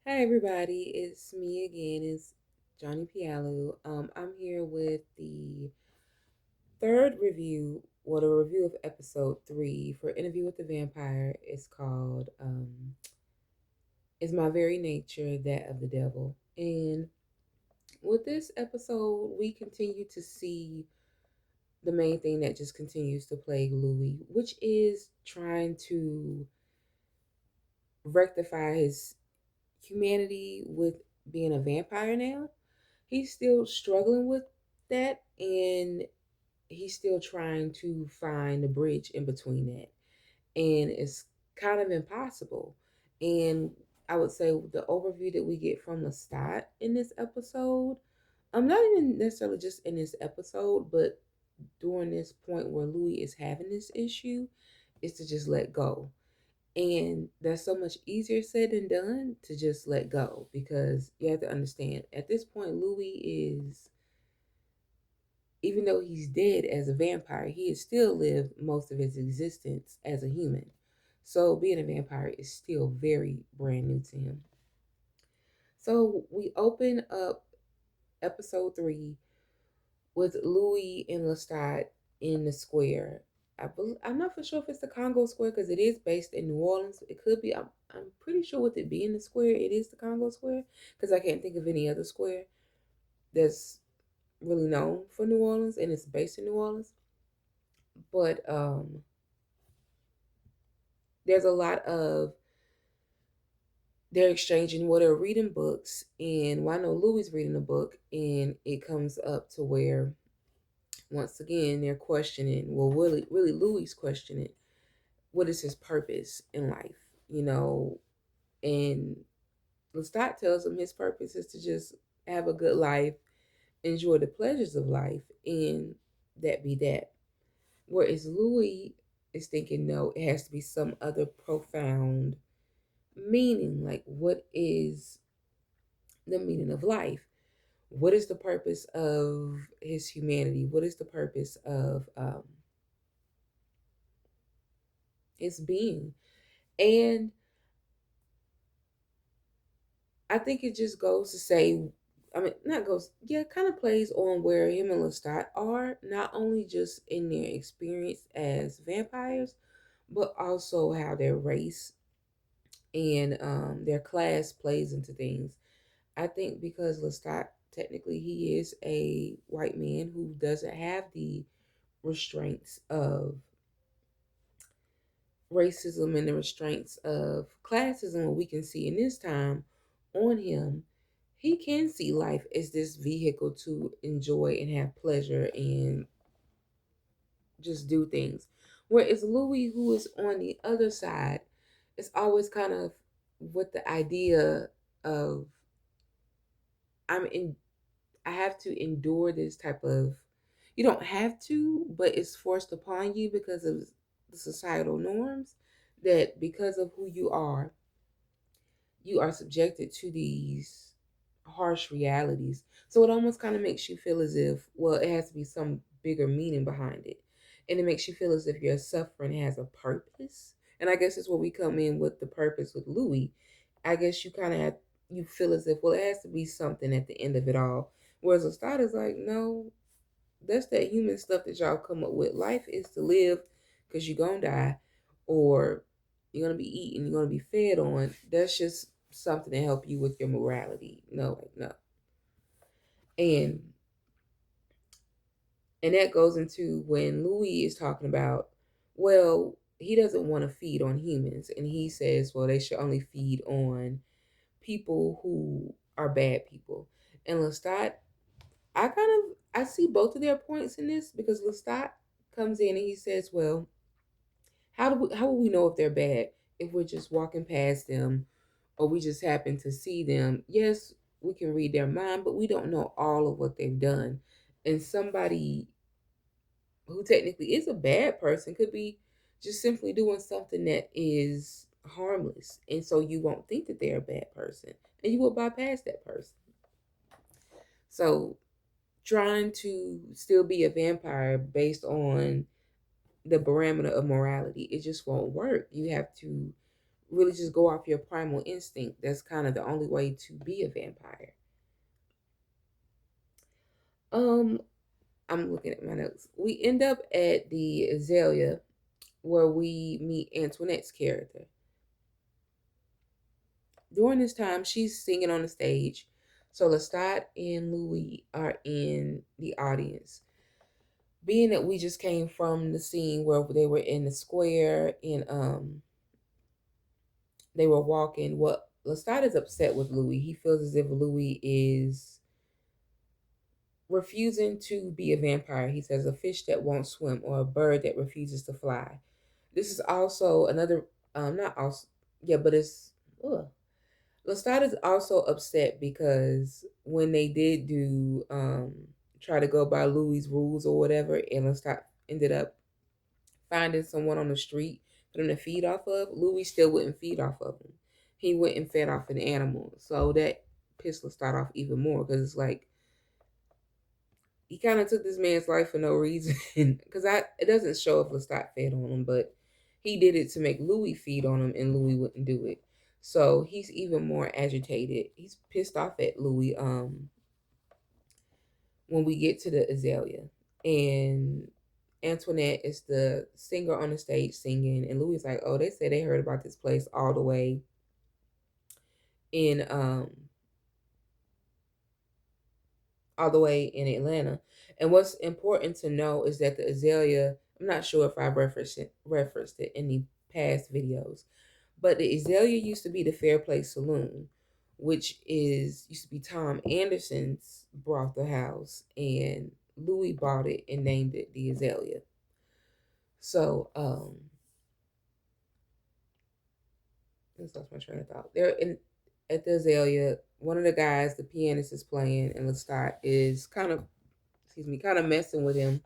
Hi everybody, it's me again. It's Johnny Pialu. I'm here with the third review, well, the review of episode 3 for Interview with the Vampire. It's called "Is My Very Nature That of the Devil?" And with this episode, we continue to see the main thing that just continues to plague Louis, which is trying to rectify his humanity with being a vampire now. He's still struggling with that, and he's still trying to find a bridge in between that. And it's kind of impossible. And I would say the overview that we get from Lestat in this episode, I'm not even necessarily just in this episode, but during this point where Louis is having this issue, is to just let go. And that's so much easier said than done to just let go, because you have to understand at this point, Louis is, even though he's dead as a vampire, he has still lived most of his existence as a human. So being a vampire is still very brand new to him. So we open up episode 3 with Louis and Lestat in the square. I'm not for sure if it's the Congo Square because it is based in New Orleans. It could be. I'm pretty sure with it being the square, it is the Congo Square because I can't think of any other square that's really known for New Orleans and it's based in New Orleans. But there's a lot of they're exchanging, well, they're reading books, and well, I know Louis is reading a book, and it comes up to where once again they're questioning. Well, really, Louis questioning what is his purpose in life, and Lestat tells him his purpose is to just have a good life, enjoy the pleasures of life, and that be that. Whereas Louis is thinking, no, it has to be some other profound meaning. Like, what is the meaning of life? What is the purpose of his humanity? What is the purpose of his being? And I think it just goes to say, I mean, not goes, yeah, kind of plays on where him and Lestat are, not only just in their experience as vampires, but also how their race and their class plays into things. I think because Lestat, technically, he is a white man who doesn't have the restraints of racism and the restraints of classism, what we can see in this time on him, he can see life as this vehicle to enjoy and have pleasure and just do things. Whereas Louis, who is on the other side, is always kind of with the idea of I'm in I have to endure this type of, you don't have to, but it's forced upon you because of the societal norms, that because of who you are subjected to these harsh realities. So it almost kind of makes you feel as if, well, it has to be some bigger meaning behind it. And it makes you feel as if your suffering has a purpose. And I guess that's where we come in with the purpose with Louis. I guess you kind of have, you feel as if, well, it has to be something at the end of it all. Whereas Lestat is like, no, that's that human stuff that y'all come up with. Life is to live because you're going to die, or you're going to be eaten, you're going to be fed on. That's just something to help you with your morality. No, like, no. And and that goes into when Louis is talking about, well, he doesn't want to feed on humans. And he says, well, they should only feed on people who are bad people. And Lestat, I see both of their points in this, because Lestat comes in and he says, well, how will we know if they're bad if we're just walking past them or we just happen to see them? Yes, we can read their mind, but we don't know all of what they've done. And somebody who technically is a bad person could be just simply doing something that is harmless. And so you won't think that they're a bad person and you will bypass that person. So trying to still be a vampire based on the parameter of morality, it just won't work. You have to really just go off your primal instinct. That's kind of the only way to be a vampire. Um, I'm looking at my notes. We end up at the Azalea where we meet Antoinette's character. During this time, she's singing on the stage. So Lestat and Louis are in the audience. Being that we just came from the scene where they were in the square and they were walking, what Lestat is upset with Louis. He feels as if Louis is refusing to be a vampire. He says a fish that won't swim or a bird that refuses to fly. This is also another not also yeah, but it's ugh. Lestat is also upset because when they did do try to go by Louis' rules or whatever, and Lestat ended up finding someone on the street for them to feed off of, Louis still wouldn't feed off of him. He went and fed off an animal. So that pissed Lestat off even more because it's like he kind of took this man's life for no reason. Because it doesn't show if Lestat fed on him, but he did it to make Louis feed on him, and Louis wouldn't do it. So he's even more agitated. He's pissed off at Louis. When we get to the Azalea, and Antoinette is the singer on the stage singing, and Louis is like, "Oh, they said they heard about this place in um all the way in Atlanta." And what's important to know is that the Azalea, I'm not sure if I've referenced it in the past videos, but the Azalea used to be the Fair Play Saloon, which is used to be Tom Anderson's brothel house, and Louis bought it and named it the Azalea. So, let's lost my train of thought. They're in at the Azalea. One of the guys, the pianist, is playing, and Lestat is kind of messing with him,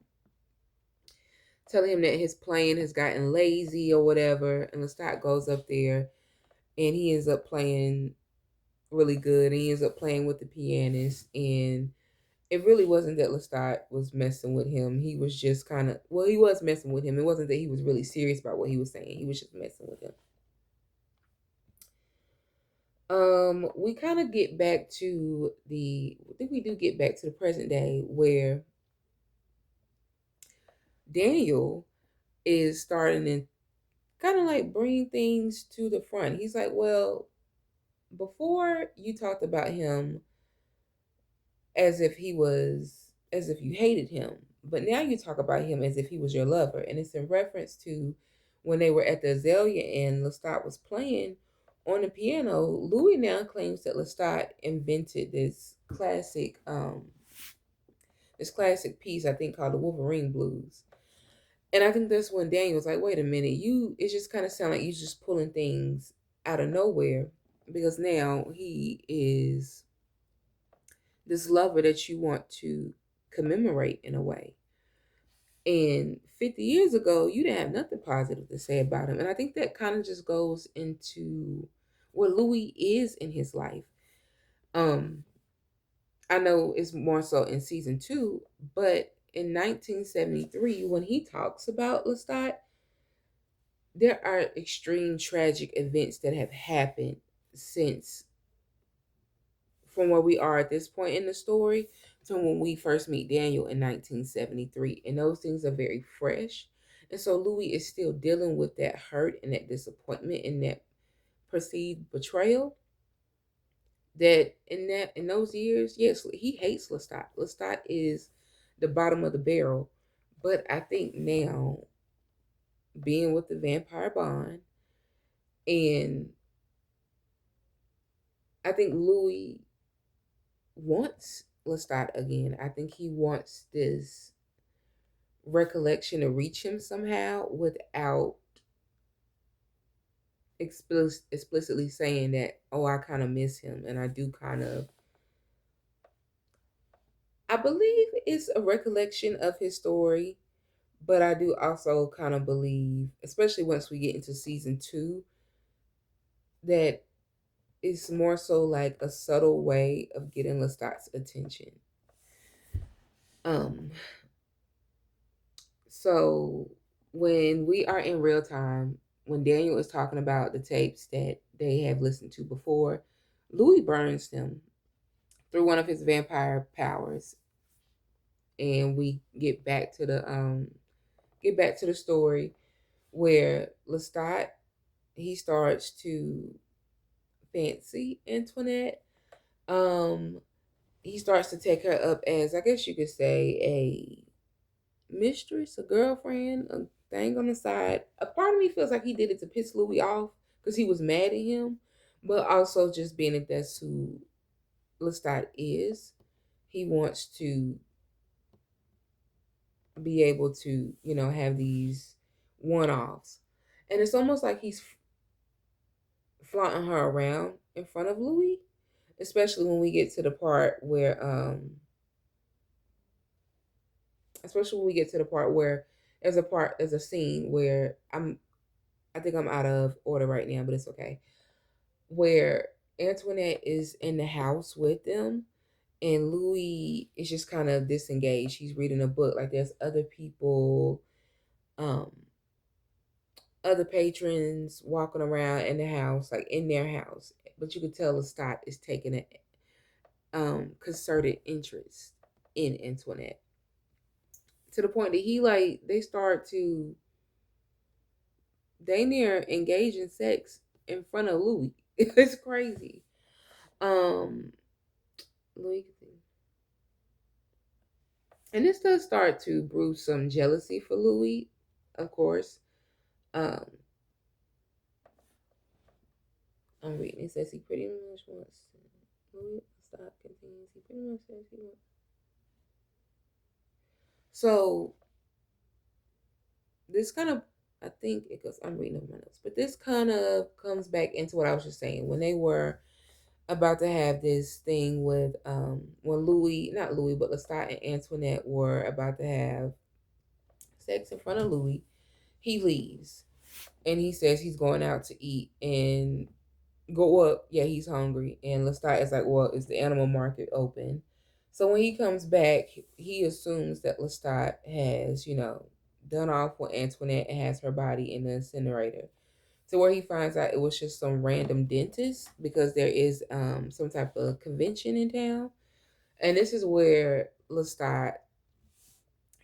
telling him that his playing has gotten lazy or whatever. And Lestat goes up there, and he ends up playing really good. And he ends up playing with the pianist, and it really wasn't that Lestat was messing with him. He was just kind of he was messing with him. It wasn't that he was really serious about what he was saying. He was just messing with him. We kind of get back to I think we do get back to the present day where Daniel is starting to kind of like bring things to the front. He's like, well, before you talked about him as if you hated him, but now you talk about him as if he was your lover. And it's in reference to when they were at the Azalea and Lestat was playing on the piano. Louis now claims that Lestat invented this classic piece, I think, called the Wolverine Blues. And I think that's when Daniel was like, wait a minute, it just kind of sound like you just pulling things out of nowhere, because now he is this lover that you want to commemorate in a way. And 50 years ago, you didn't have nothing positive to say about him. And I think that kind of just goes into where Louis is in his life. Um, I know it's more so in season 2, but in 1973, when he talks about Lestat, there are extreme tragic events that have happened since from where we are at this point in the story to when we first meet Daniel in 1973. And those things are very fresh. And so Louis is still dealing with that hurt and that disappointment and that perceived betrayal. That in those years, yes, he hates Lestat. Lestat is the bottom of the barrel. But I think now, being with the vampire bond, and I think Louis wants Lestat again. I think he wants this recollection to reach him somehow without explicitly saying that, oh, I kind of miss him. And I do kind of, I believe it's a recollection of his story, but I do also kind of believe, especially once we get into season 2, that it's more so like a subtle way of getting Lestat's attention. Um, so when we are in real time, when Daniel is talking about the tapes that they have listened to before, Louis burns them through one of his vampire powers, and we get back to the story where Lestat, he starts to fancy Antoinette. Um, he starts to take her up as, I guess you could say, a mistress, a girlfriend, a thing on the side. A part of me feels like he did it to piss Louis off because he was mad at him, but also just being that that's who Lestat is. He wants to be able to, have these one offs. And it's almost like he's flaunting her around in front of Louis, especially when we get to the part where, especially when we get to the part where there's a scene where I think I'm out of order right now, but it's okay. Where Antoinette is in the house with them and Louis is just kind of disengaged. He's reading a book. Like there's other people, um, other patrons walking around in the house, like in their house. But you could tell Lestat is taking a concerted interest in Antoinette. To the point that they start to they near engage in sex in front of Louis. It's crazy. Um Louis, and this does start to brew some jealousy for Louis, of course. Um, I'm reading. It says he pretty much wants Louis stop continues. He pretty much says he wants. So this kind of, I think it goes. I'm reading over my notes, but this kind of comes back into what I was just saying when they were about to have this thing with when Louis, not Louis, but Lestat and Antoinette were about to have sex in front of Louis. He leaves and he says he's going out to eat and go up. Yeah, he's hungry. And Lestat is like, well, is the animal market open? So when he comes back, he assumes that Lestat has, done off with Antoinette and has her body in the incinerator. To where he finds out it was just some random dentist because there is some type of convention in town. And this is where Lestat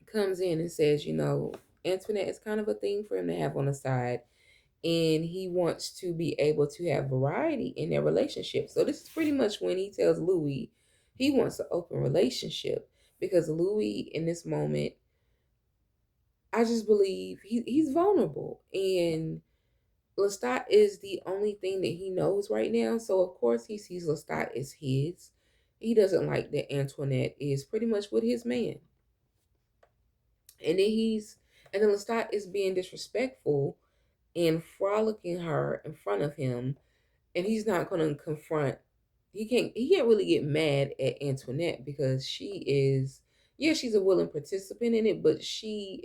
comes in and says, Antoinette is kind of a thing for him to have on the side and he wants to be able to have variety in their relationship. So this is pretty much when he tells Louis he wants an open relationship because Louis in this moment, I just believe he's vulnerable and Lestat is the only thing that he knows right now. So of course he sees Lestat as his. He doesn't like that Antoinette is pretty much with his man. And then Lestat is being disrespectful and frolicking her in front of him, and he's not going to confront. He can't really get mad at Antoinette because she is, yeah, she's a willing participant in it, but she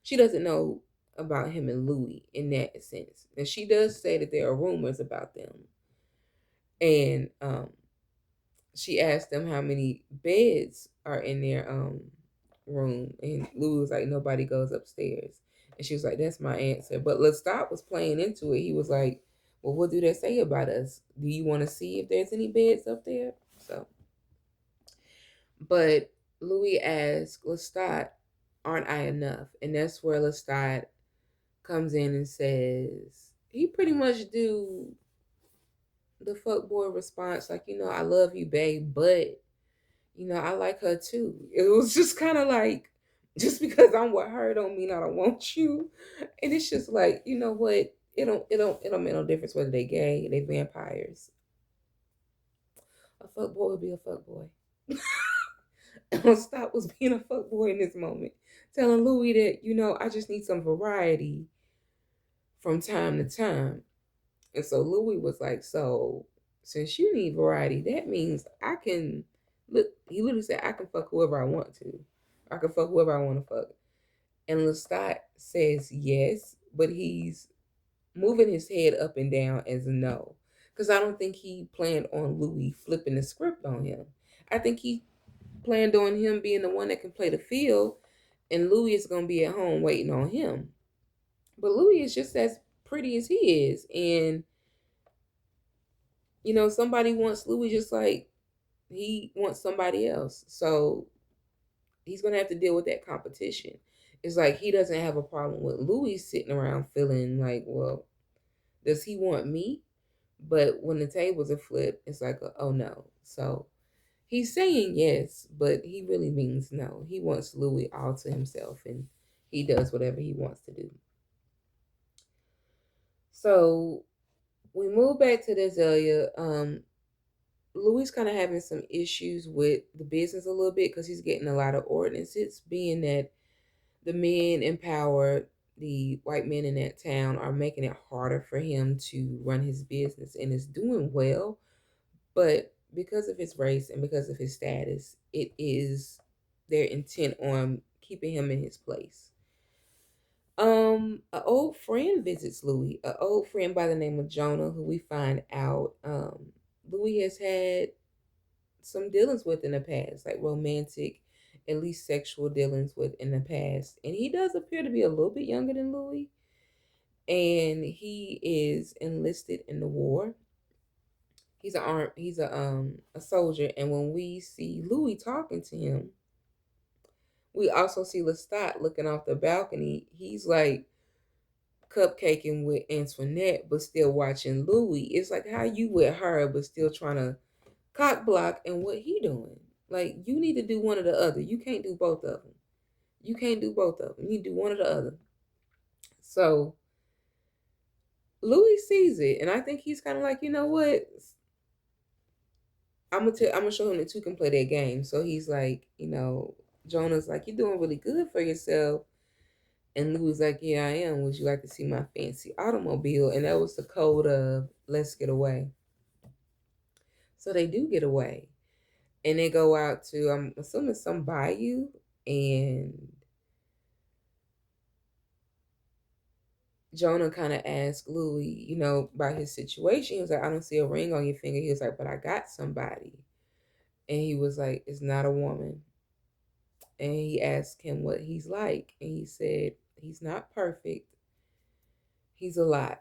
doesn't know about him and Louis in that sense. And she does say that there are rumors about them, and she asked them how many beds are in their room, and Louis was like, nobody goes upstairs, and she was like, that's my answer. But Lestat was playing into it. He was like, well, what do they say about us? Do you want to see if there's any beds up there? So, but Louis asked Lestat, aren't I enough? And that's where Lestat comes in and says he pretty much do the fuck boy response, like, I love you, babe, but I like her too. It was just kind of like, just because I'm with her don't mean I don't want you. And it's just like, you know what? It don't make no difference whether they gay, they vampires. A fuck boy would be a fuck boy. Stop was being a fuck boy in this moment, telling Louis that I just need some variety from time to time. And so Louis was like, so since you need variety, that means I can look. He literally said, I can fuck whoever I want to. I can fuck whoever I want to fuck. And Lestat says yes, but he's moving his head up and down as no. Because I don't think he planned on Louis flipping the script on him. I think he planned on him being the one that can play the field, and Louis is going to be at home waiting on him. But Louis is just as pretty as he is. And, somebody wants Louis just like he wants somebody else. So he's going to have to deal with that competition. It's like he doesn't have a problem with Louis sitting around feeling like, well, does he want me? But when the tables are flipped, it's like, oh no. So he's saying yes, but he really means no. He wants Louis all to himself, and he does whatever he wants to do. So we move back to the Azalea. Louis kind of having some issues with the business a little bit because he's getting a lot of ordinances, being that the men in power, the white men in that town, are making it harder for him to run his business, and it's doing well. But because of his race and because of his status, it is their intent on keeping him in his place. An old friend visits Louis, an old friend by the name of Jonah, who we find out Louis has had some dealings with in the past, like romantic, at least sexual dealings with in the past. And he does appear to be a little bit younger than Louis. And he is enlisted in the war. He's a soldier. And when we see Louis talking to him, we also see Lestat looking off the balcony. He's like cupcaking with Antoinette, but still watching Louis. It's like how you with her, but still trying to cock block, and what he doing. Like, you need to do one or the other. You can't do both of them. You can't do both of them. You need to do one or the other. So Louis sees it, and I think he's kind of like, you know what? I'm gonna show him that two can play that game. So he's like, Jonah's like, you're doing really good for yourself. And Louis like, yeah, I am. Would you like to see my fancy automobile? And that was the code of let's get away. So they do get away. And they go out to, I'm assuming, some bayou. And Jonah kind of asked Louis, about his situation. He was like, I don't see a ring on your finger. He was like, but I got somebody. And he was like, it's not a woman. And he asked him what he's like. And he said, he's not perfect. He's a lot.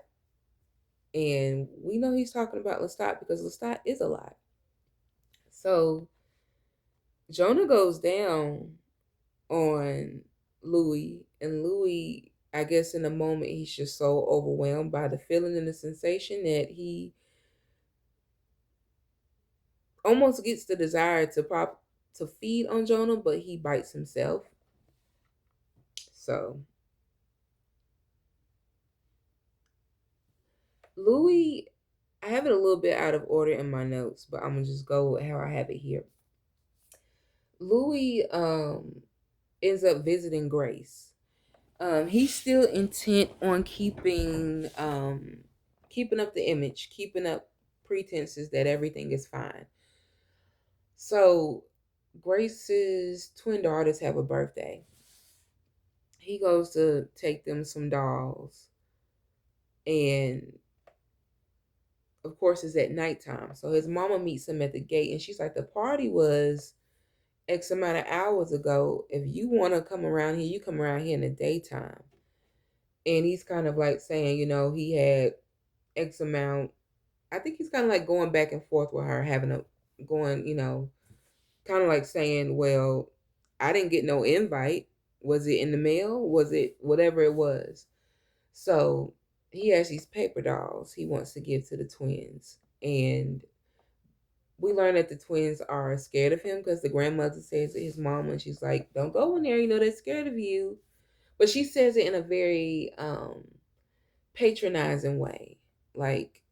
And we know he's talking about Lestat because Lestat is a lot. So Jonah goes down on Louis, and Louis, I guess in a moment, he's just so overwhelmed by the feeling and the sensation that he almost gets the desire to feed on Jonah, but he bites himself. So Louis, I have it a little bit out of order in my notes, but I'm gonna just go with how I have it here. Louis ends up visiting Grace. He's still intent on keeping up the image, keeping up pretenses that everything is fine. So Grace's twin daughters have a birthday. He goes to take them some dolls, and of course it's at nighttime. So his mama meets him at the gate, and she's like, the party was X amount of hours ago. If you want to come around here, you come around here in the daytime. And he's kind of like saying, he had X amount. I think he's kind of like going back and forth with her, having a going, kind of like saying, well, I didn't get no invite. Was it in the mail? Was it whatever it was? So he has these paper dolls he wants to give to the twins. And we learn that the twins are scared of him because the grandmother says to his mom, and she's like, don't go in there, they're scared of you. But she says it in a very patronizing way. Like,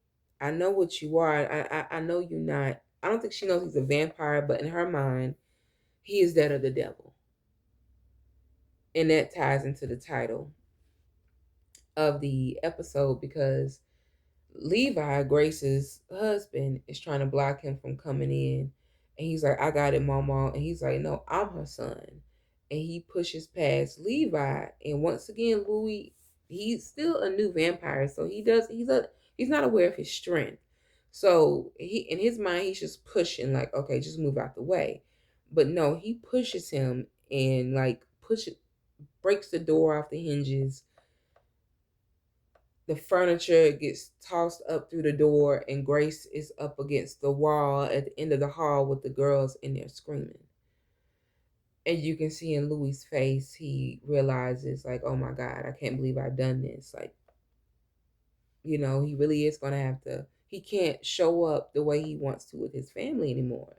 I know what you are. I know you're not. I don't think she knows he's a vampire, but in her mind, he is that of the devil. And that ties into the title of the episode because Levi, Grace's husband, is trying to block him from coming in. And he's like, I got it, mama. And he's like, no, I'm her son. And he pushes past Levi. And once again, Louis, he's still a new vampire. So he's not aware of his strength. So he, in his mind, he's just pushing, like, okay, just move out the way. But no, he pushes him and like breaks the door off the hinges. the furniture gets tossed up through the door, and Grace is up against the wall at the end of the hall with the girls in there screaming. And you can see in Louis' face, he realizes, like, oh my God, I can't believe I've done this. Like, he really is going to have to, he can't show up the way he wants to with his family anymore.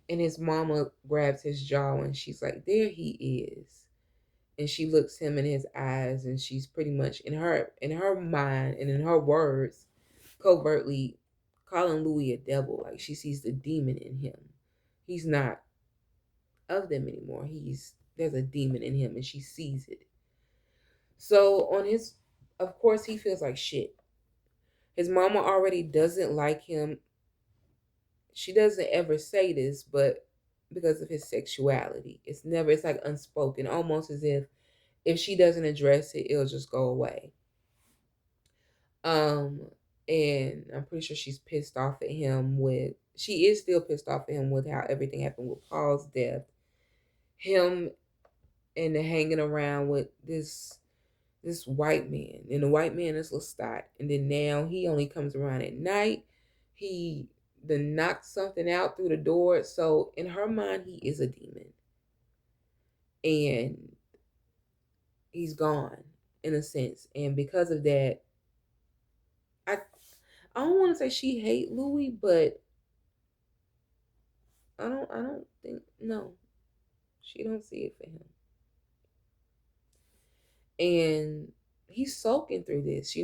And his mama grabs his jaw and she's like, there he is. And she looks him in his eyes, and she's pretty much in her mind and in her words, covertly calling Louis a devil. Like, she sees the demon in him. He's not of them anymore. There's a demon in him, and she sees it. So of course, he feels like shit. His mama already doesn't like him. She doesn't ever say this, but because of his sexuality, it's like unspoken, almost as if she doesn't address it, it'll just go away. Um, and I'm pretty sure she's pissed off at him she is still pissed off at him with how everything happened with Paul's death. Him and the hanging around with this white man, and the white man is Lestat, and then now he only comes around at night. He then knocked something out through the door, so in her mind, he is a demon, and he's gone in a sense, and because of that, I I don't want to say she hate Louis, but I don't think, no, she don't see it for him, and he's soaking through this.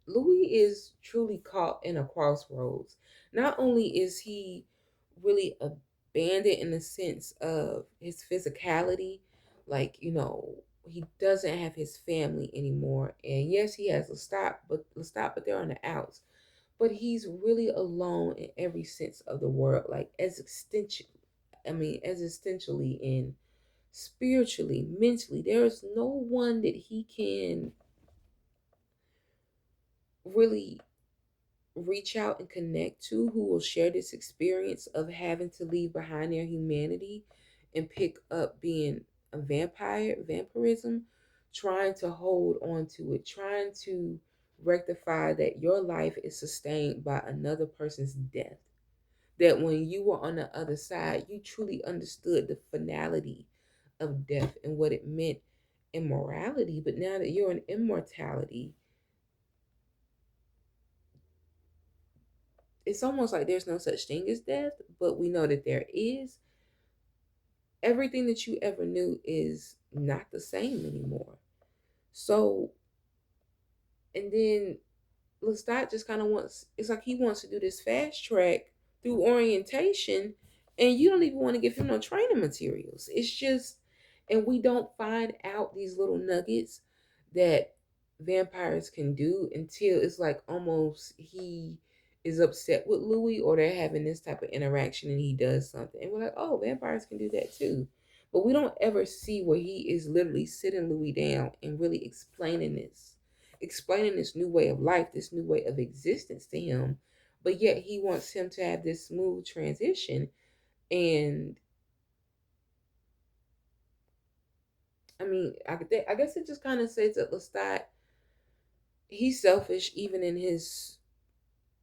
Louis is truly caught in a crossroads. Not only is he really abandoned in the sense of his physicality, like, he doesn't have his family anymore. And yes, he has Lestat, but they're on the outs. But he's really alone in every sense of the word, like existentially and spiritually, mentally. There is no one that he can really reach out and connect to who will share this experience of having to leave behind their humanity and pick up being a vampirism, trying to hold on to it, trying to rectify that your life is sustained by another person's death. That when you were on the other side, you truly understood the finality of death and what it meant in morality. But now that you're in immortality, it's almost like there's no such thing as death, but we know that there is. Everything that you ever knew is not the same anymore. So, and then Lestat just kind of it's like he wants to do this fast track through orientation, and you don't even want to give him no training materials. It's just, and we don't find out these little nuggets that vampires can do until it's like almost he is upset with Louis, or they're having this type of interaction and he does something. And we're like, oh, vampires can do that too. But we don't ever see where he is literally sitting Louis down and really explaining this new way of life, this new way of existence to him, but yet he wants him to have this smooth transition. And I guess it just kind of says that Lestat, he's selfish even in his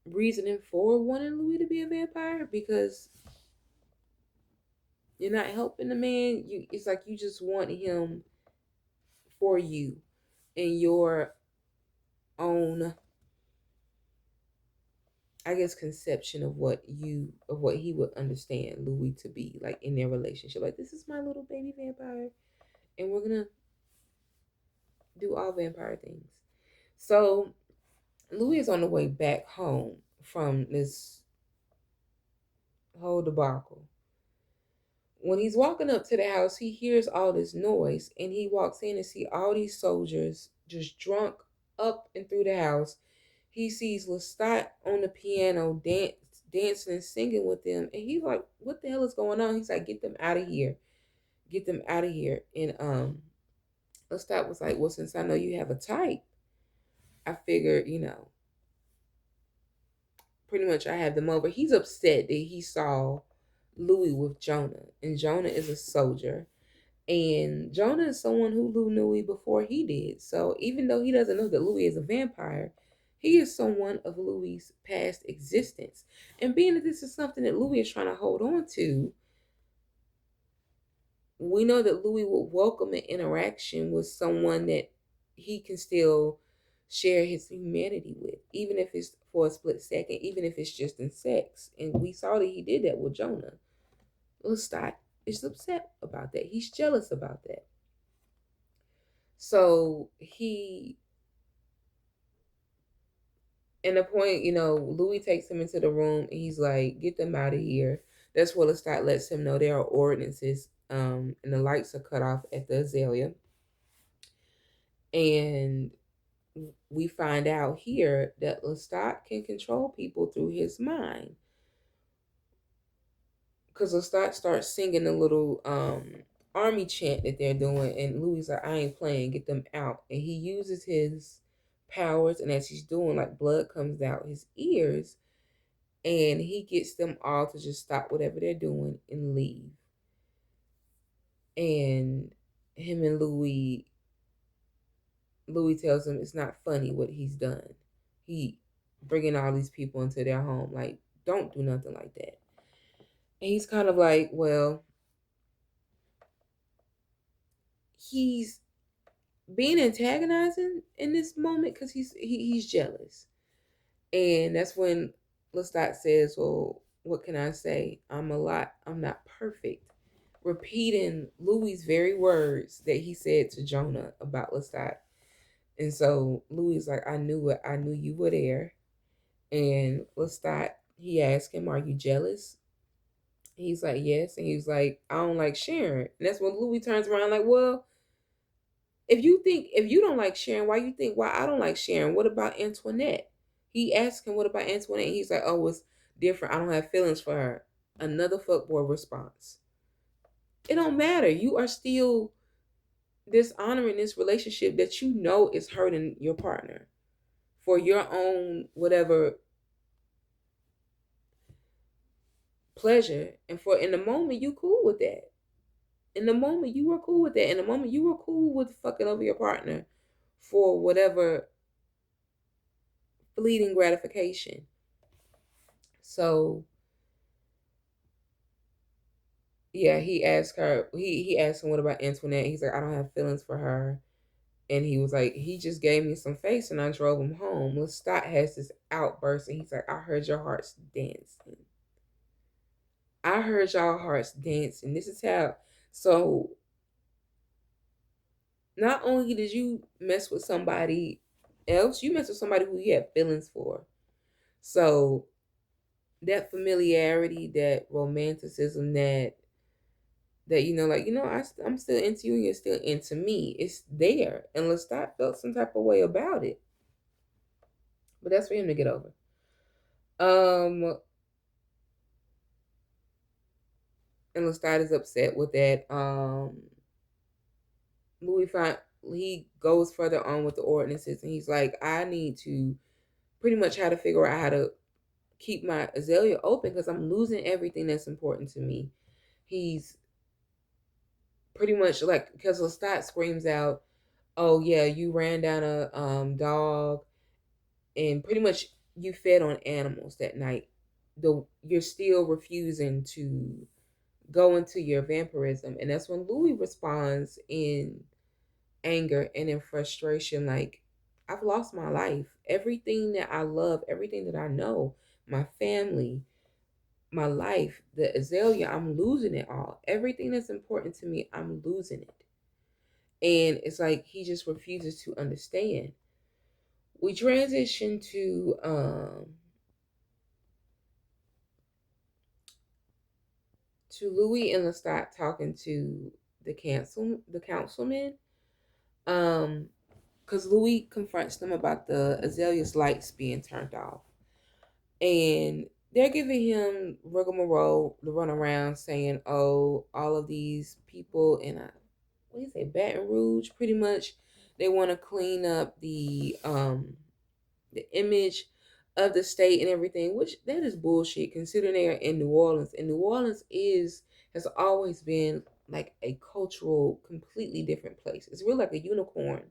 reasoning for wanting Louis to be a vampire, because you're not helping the man. It's like you just want him for you in your own, I guess, conception of what he would understand Louis to be like in their relationship. Like, this is my little baby vampire, and we're gonna do all vampire things. So Louis is on the way back home from this whole debacle. When he's walking up to the house, he hears all this noise, and he walks in and see all these soldiers just drunk up and through the house. He sees Lestat on the piano dancing and singing with them, and he's like, "What the hell is going on?" He's like, "Get them out of here! Get them out of here!" And Lestat was like, "Well, since I know you have a type, I figured, pretty much I have them over." He's upset that he saw Louis with Jonah, and Jonah is a soldier, And Jonah is someone who knew Louis before he did. So even though he doesn't know that Louis is a vampire, he is someone of Louis's past existence. And being that this is something that Louis is trying to hold on to, we know that Louis would welcome an interaction with someone that he can still share his humanity with, even if it's for a split second, even if it's just in sex. And we saw that he did that with Jonah. Lestat is upset about that. He's jealous about that. So he, in the point, Louis takes him into the room and he's like, get them out of here. That's where Lestat lets him know there are ordinances, and the lights are cut off at the Azalea. And we find out here that Lestat can control people through his mind. Because Lestat starts singing a little army chant that they're doing, and Louis like, I ain't playing, get them out. And he uses his powers, and as he's doing, like blood comes out his ears, and he gets them all to just stop whatever they're doing and leave. And him and Louis tells him it's not funny what he's done. He bringing all these people into their home, like, don't do nothing like that. And he's kind of like, well, he's being antagonizing in this moment because he's jealous. And that's when Lestat says, well, what can I say? I'm not perfect. Repeating Louis' very words that he said to Jonah about Lestat. And so Louis is like, I knew it. I knew you were there. And Lestat, he asked him, are you jealous? He's like, yes. And he's like, I don't like Sharon. And that's when Louis turns around like, well, if you don't like Sharon, why I don't like Sharon? What about Antoinette? He asked him, what about Antoinette? And he's like, oh, it's different. I don't have feelings for her. Another fuckboy response. It don't matter. You are still dishonoring this relationship that you know is hurting your partner for your own whatever pleasure. And for in the moment you cool with that. In the moment you were cool with that. In the moment you were cool with fucking over your partner for whatever fleeting gratification. So yeah, he asked him what about Antoinette. He's like, I don't have feelings for her. And he was like, he just gave me some face and I drove him home. Lestat has this outburst and he's like, I heard your hearts dancing. I heard y'all hearts dancing. This is how. So not only did you mess with somebody else, you mess with somebody who you had feelings for. So that familiarity, that romanticism, I'm still into you and you're still into me. It's there. And Lestat felt some type of way about it. But that's for him to get over. And Lestat is upset with that. Louis find he goes further on with the ordinances and he's like, I need to pretty much how to figure out how to keep my Azalea open because I'm losing everything that's important to me. He's pretty much like, because Lestat screams out, oh yeah, you ran down a dog and pretty much you fed on animals that night. Though you're still refusing to go into your vampirism. And that's when Louis responds in anger and in frustration, like, I've lost my life. Everything that I love, everything that I know, my family, my life, the Azalea, I'm losing it all. Everything that's important to me, I'm losing it. And it's like he just refuses to understand. We transition to Louis and Lestat talking to the councilman. Because Louis confronts them about the Azalea's lights being turned off. And they're giving him rigmarole to run around saying, oh, all of these people in what do you say, Baton Rouge, pretty much, they want to clean up the image of the state and everything, which that is bullshit considering they are in New Orleans. And New Orleans has always been like a cultural, completely different place. It's really like a unicorn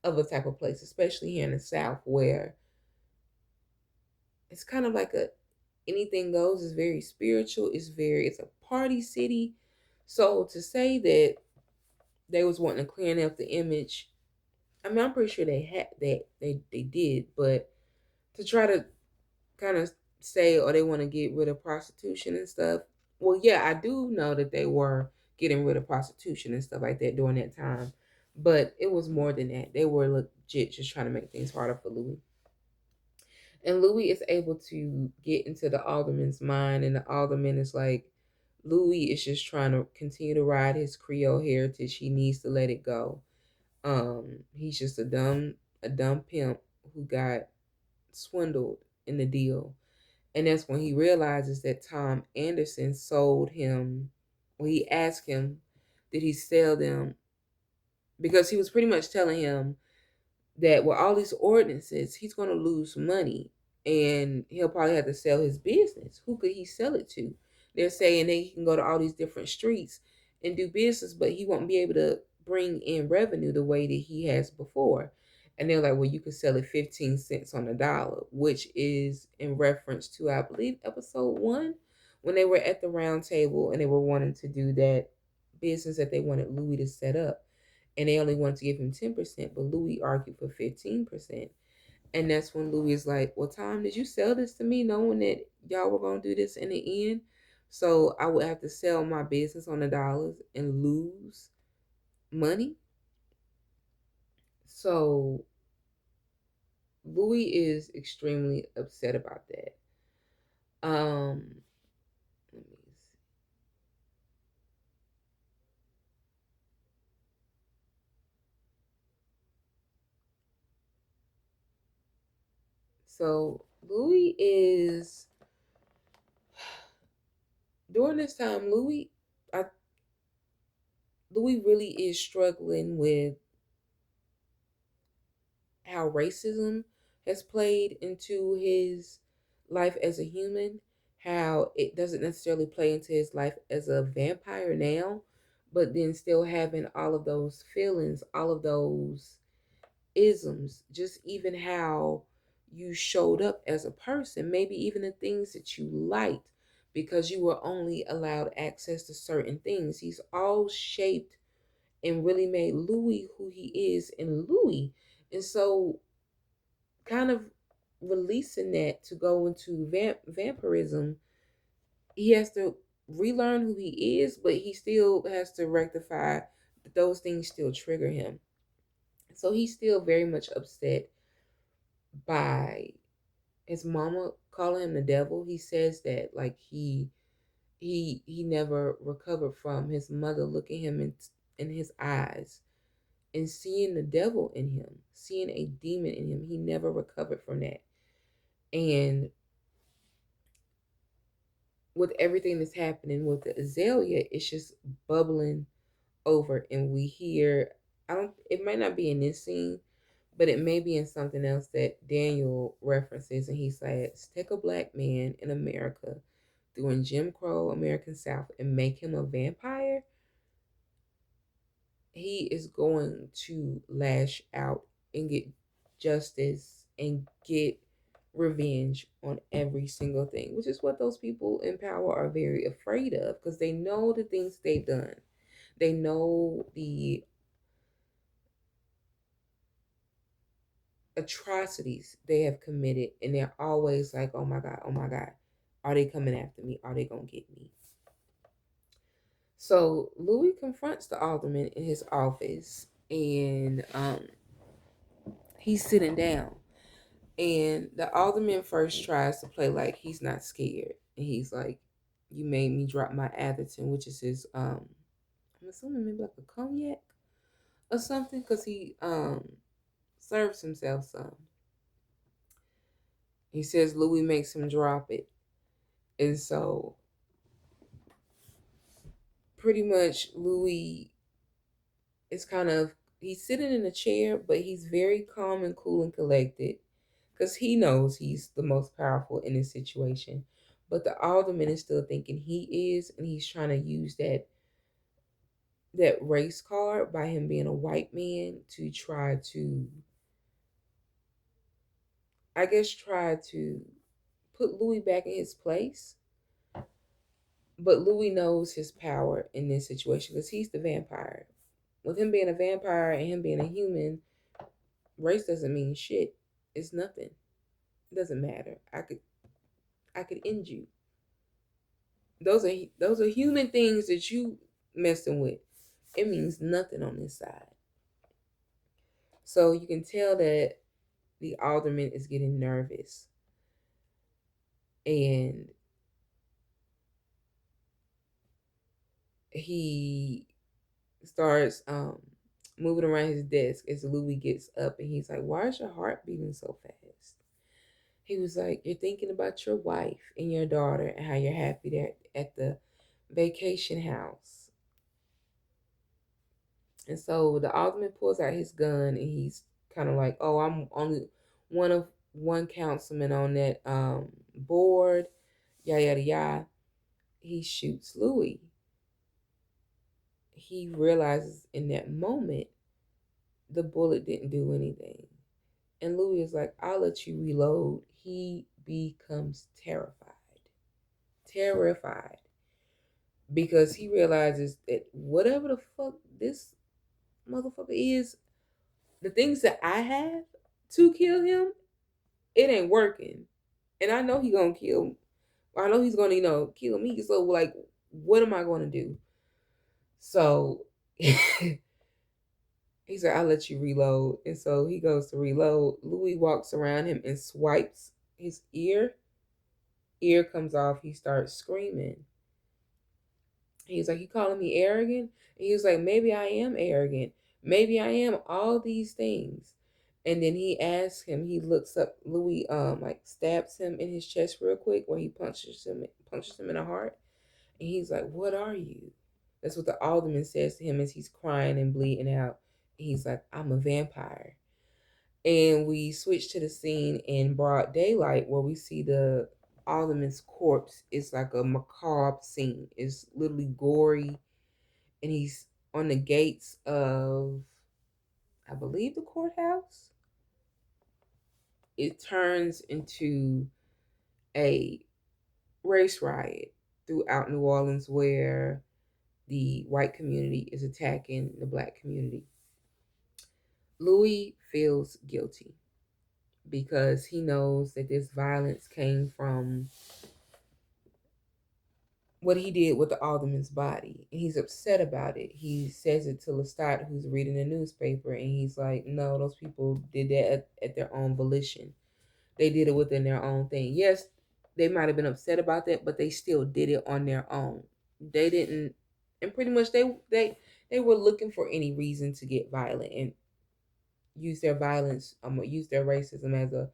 of a type of place, especially here in the South, where it's kind of like a anything goes. It's very spiritual. It's a party city. So to say that they was wanting to clean up the image, I mean, I'm pretty sure they had that they did, but to try to kind of say, or they want to get rid of prostitution and stuff. Well, yeah, I do know that they were getting rid of prostitution and stuff like that during that time, but it was more than that. They were legit just trying to make things harder for Louis. And Louis is able to get into the alderman's mind, and the alderman is like, Louis is just trying to continue to ride his Creole heritage. He needs to let it go. He's just a dumb pimp who got swindled in the deal. And that's when he realizes that Tom Anderson sold him. Well, he asked him, did he sell them? Because he was pretty much telling him that with all these ordinances, he's going to lose money and he'll probably have to sell his business. Who could he sell it to? They're saying that he can go to all these different streets and do business, but he won't be able to bring in revenue the way that he has before. And they're like, well, you could sell it 15 cents on the dollar, which is in reference to, I believe, episode one, when they were at the round table and they were wanting to do that business that they wanted Louis to set up, and they only wanted to give him 10%, but Louis argued for 15%. And that's when Louis is like, well, Tom, did you sell this to me knowing that y'all were going to do this in the end? So I would have to sell my business on the dollars and lose money. So Louis is extremely upset about that. Let me see. So Louis is during this time. I, Louis really is struggling with how racism has played into his life as a human, how it doesn't necessarily play into his life as a vampire now, but then still having all of those feelings, all of those isms, just even how you showed up as a person, maybe even the things that you liked because you were only allowed access to certain things. He's all shaped and really made Louis who he is in Louis. And so kind of releasing that to go into vampirism, he has to relearn who he is, but he still has to rectify that those things still trigger him. So he's still very much upset by his mama calling him the devil. He says that like he never recovered from his mother looking him in his eyes and seeing the devil in him, seeing a demon in him. He never recovered from that. And with everything that's happening with the azalea, it's just bubbling over. And we hear, I don't, it might not be in this scene, but it may be in something else that Daniel references. And he says, take a black man in America during Jim Crow American South and make him a vampire. He is going to lash out and get justice and get revenge on every single thing, which is what those people in power are very afraid of because they know the things they've done. They know the atrocities they have committed, and they're always like, oh my God, are they coming after me? Are they going to get me? So Louis confronts the alderman in his office, and he's sitting down. And the alderman first tries to play like he's not scared. And he's like, you made me drop my Atherton, which is his I'm assuming maybe like a cognac or something, because he serves himself some. He says Louis makes him drop it. And so pretty much Louis is kind of he's sitting in a chair, but he's very calm and cool and collected because he knows he's the most powerful in this situation. But the alderman is still thinking he is, and he's trying to use that that race card by him being a white man to try to, I guess, try to put Louis back in his place. But Louis knows his power in this situation because he's the vampire. With him being a vampire and him being a human, race doesn't mean shit. It's nothing. It doesn't matter. I could end you. Those are human things that you messing with. It means nothing on this side. So you can tell that the alderman is getting nervous, and he starts moving around his desk as Louis gets up, and he's like, "Why is your heart beating so fast?" He was like, "You're thinking about your wife and your daughter and how you're happy there at the vacation house." And so the alderman pulls out his gun, and he's kind of like, "Oh, I'm only one councilman on that board, yada yada yada." He shoots Louis. He realizes in that moment the bullet didn't do anything. And Louis is like, "I'll let you reload." He becomes terrified. Terrified. Because he realizes that whatever the fuck this motherfucker is, the things that I have to kill him, it ain't working. And I know he gonna kill. I know he's gonna, kill me. So like, what am I gonna do? So he's like, "I'll let you reload." And so he goes to reload. Louis walks around him and swipes his ear. Ear comes off. He starts screaming. He's like, "You calling me arrogant?" And he was like, "Maybe I am arrogant. Maybe I am all these things." And then he asks him, he looks up, Louis like stabs him in his chest real quick where he punches him in the heart. And he's like, "What are you?" That's what the alderman says to him as he's crying and bleeding out. He's like, "I'm a vampire." And we switch to the scene in broad daylight where we see the alderman's corpse. It's like a macabre scene. It's literally gory, and he's on the gates of, I believe, the courthouse. It turns into a race riot throughout New Orleans where the white community is attacking the black community. Louis feels guilty because he knows that this violence came from what he did with the alderman's body. And he's upset about it. He says it to Lestat, who's reading the newspaper, and he's like, "No, those people did that at their own volition. They did it within their own thing. Yes, they might have been upset about that, but they still did it on their own. They didn't, and pretty much they were looking for any reason to get violent and use their violence, use their racism as a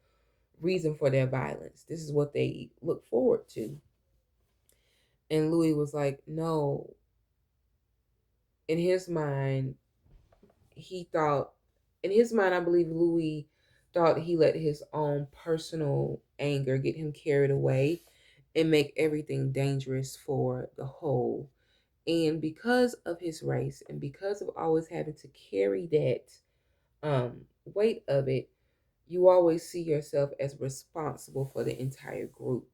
reason for their violence. This is what they look forward to." And Louis was like, "No." In his mind, he thought, in his mind, I believe Louis thought he let his own personal anger get him carried away and make everything dangerous for the whole. And because of his race and because of always having to carry that weight of it, you always see yourself as responsible for the entire group,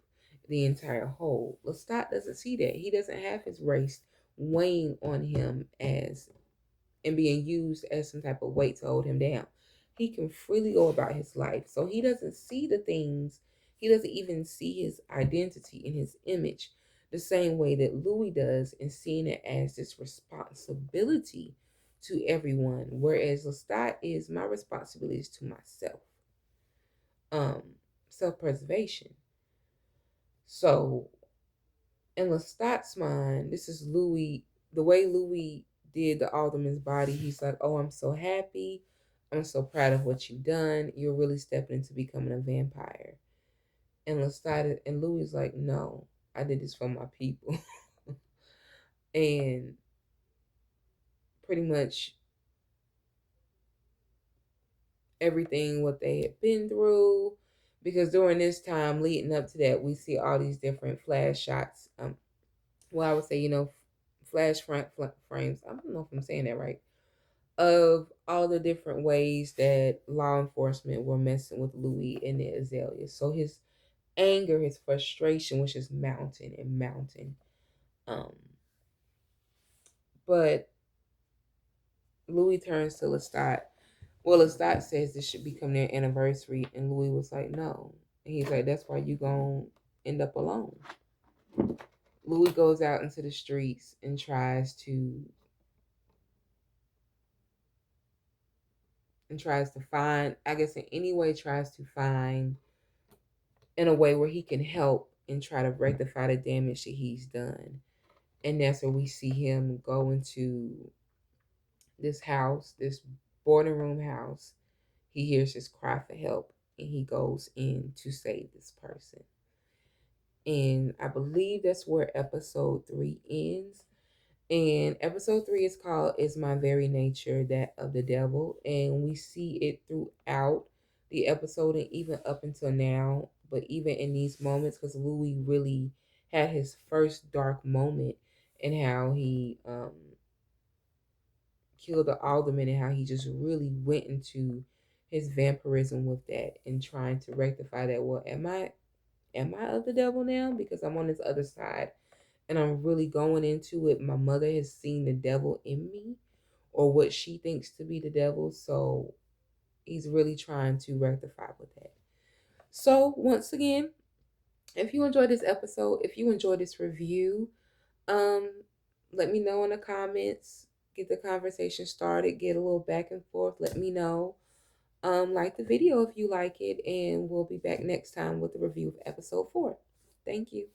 the entire whole. Lestat doesn't see that. He doesn't have his race weighing on him as and being used as some type of weight to hold him down. He can freely go about his life. So he doesn't see the things, he doesn't even see his identity and his image the same way that Louis does, and seeing it as this responsibility to everyone. Whereas Lestat is, my responsibility is to myself. Um, Self-preservation. So in Lestat's mind, this is Louis, the way Louis did the alderman's body. He's like, "Oh, I'm so happy. I'm so proud of what you've done. You're really stepping into becoming a vampire." And Lestat and Louis is like, "No, I did this for my people." And pretty much everything what they had been through. Because during this time leading up to that, we see all these different flash shots. Well, I would say, frames. I don't know if I'm saying that right. Of all the different ways that law enforcement were messing with Louis and the Azalea. So his anger, his frustration was just mounting and mounting. Um, but Louis turns to Lestat. Well, Lestat says this should become their anniversary, and Louis was like, no. And he's like, that's why you gonna end up alone. Louis goes out into the streets and tries to find, I guess in any way tries to find in a way where he can help and try to rectify the damage that he's done. And that's where we see him go into this house, this boarding room house. He hears his cry for help and he goes in to save this person. And I believe that's where episode 3 ends. And episode 3 is called Is My Very Nature That of the Devil? And we see it throughout the episode and even up until now. But even in these moments, because Louis really had his first dark moment and how he killed the alderman and how he just really went into his vampirism with that and trying to rectify that. Well, am I of the devil now? Because I'm on this other side and I'm really going into it. My mother has seen the devil in me or what she thinks to be the devil. So he's really trying to rectify with that. So once again, if you enjoyed this episode, if you enjoyed this review, um, let me know in the comments. Get the conversation started. Get a little back and forth. Let me know. Like the video if you like it, and we'll be back next time with the review of episode 4. Thank you.